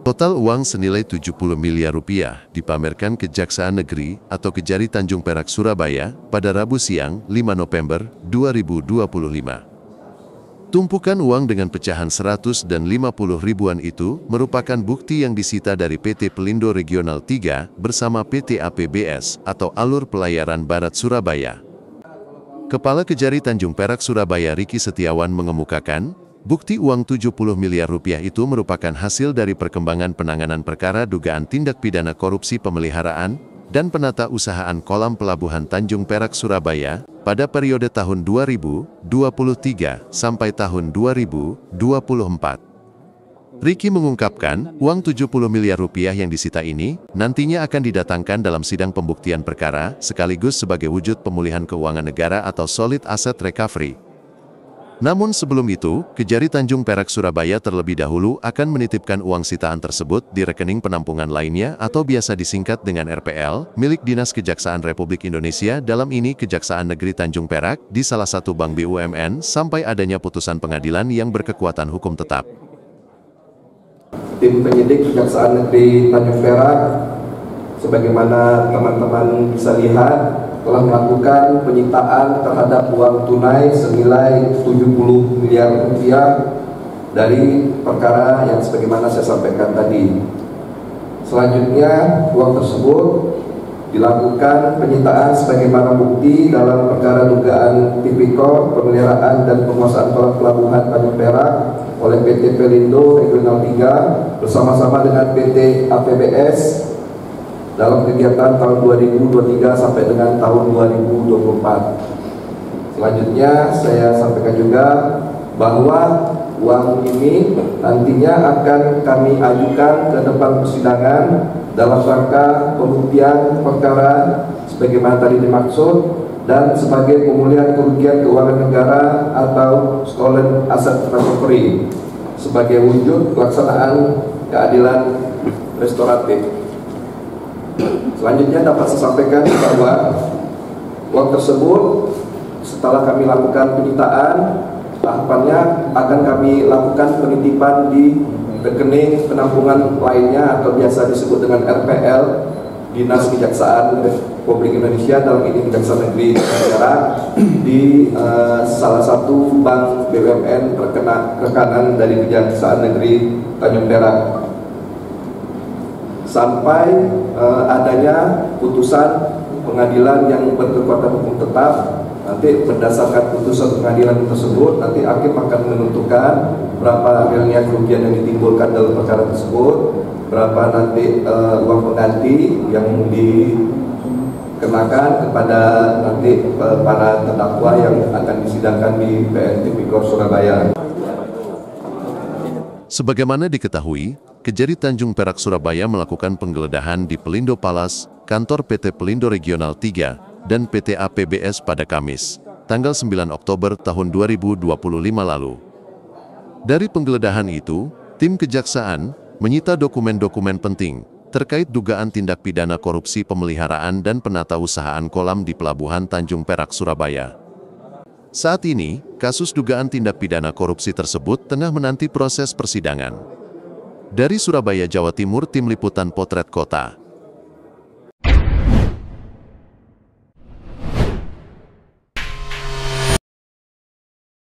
Total uang senilai 70 miliar rupiah dipamerkan Kejaksaan Negeri atau Kejari Tanjung Perak Surabaya pada Rabu siang 5 November 2025. Tumpukan uang dengan pecahan 100 dan 50 ribuan itu merupakan bukti yang disita dari PT Pelindo Regional 3 bersama PT APBS atau Alur Pelayaran Barat Surabaya. Kepala Kejari Tanjung Perak Surabaya Riki Setiawan mengemukakan, bukti uang 70 miliar rupiah itu merupakan hasil dari perkembangan penanganan perkara dugaan tindak pidana korupsi pemeliharaan dan penata usahaan kolam pelabuhan Tanjung Perak Surabaya pada periode tahun 2023 sampai tahun 2024. Riki mengungkapkan, uang 70 miliar rupiah yang disita ini nantinya akan didatangkan dalam sidang pembuktian perkara sekaligus sebagai wujud pemulihan keuangan negara atau solid asset recovery. Namun sebelum itu, Kejari Tanjung Perak Surabaya terlebih dahulu akan menitipkan uang sitaan tersebut di rekening penampungan lainnya atau biasa disingkat dengan RPL, milik Dinas Kejaksaan Republik Indonesia, dalam ini Kejaksaan Negeri Tanjung Perak, di salah satu bank BUMN sampai adanya putusan pengadilan yang berkekuatan hukum tetap. Tim penyidik Kejaksaan Negeri Tanjung Perak, sebagaimana teman-teman bisa lihat, telah melakukan penyitaan terhadap uang tunai senilai 70 miliar rupiah dari perkara yang sebagaimana saya sampaikan tadi. Selanjutnya, uang tersebut dilakukan penyitaan sebagaimana bukti dalam perkara dugaan tipikor pemeliharaan dan penguasaan kolam pelabuhan Tanjung Perak oleh PT Pelindo Regional 3 bersama-sama dengan PT APBS dalam kegiatan tahun 2023 sampai dengan tahun 2024. Selanjutnya saya sampaikan juga bahwa uang ini nantinya akan kami ajukan ke depan persidangan dalam rangka pembuktian perkara sebagaimana tadi dimaksud dan sebagai pemulihan kerugian keuangan negara atau stolen asset recovery sebagai wujud pelaksanaan keadilan restoratif. Selanjutnya dapat saya sampaikan bahwa uang tersebut setelah kami lakukan penyitaan, tahapannya akan kami lakukan penitipan di rekening penampungan lainnya atau biasa disebut dengan RPL Dinas Kejaksaan Republik Indonesia, dalam ini Kejaksaan Negeri Tanjung Perak, di salah satu bank BUMN rekanan dari Kejaksaan Negeri Tanjung Perak. Sampai adanya putusan pengadilan yang berkekuatan hukum tetap, nanti berdasarkan putusan pengadilan tersebut, nanti hakim akan menentukan berapa realnya kerugian yang ditimbulkan dalam perkara tersebut, berapa nanti uang pengganti yang dikenakan kepada nanti para terdakwa yang akan disidangkan di PN Tipikor Surabaya. Sebagaimana diketahui, Kejari Tanjung Perak Surabaya melakukan penggeledahan di Pelindo Palace, kantor PT Pelindo Regional 3, dan PT APBS pada Kamis, tanggal 9 Oktober tahun 2025 lalu. Dari penggeledahan itu, tim kejaksaan menyita dokumen-dokumen penting terkait dugaan tindak pidana korupsi pemeliharaan dan penata usahaan kolam di Pelabuhan Tanjung Perak Surabaya. Saat ini, kasus dugaan tindak pidana korupsi tersebut tengah menanti proses persidangan. Dari Surabaya, Jawa Timur, Tim Liputan Potret Kota.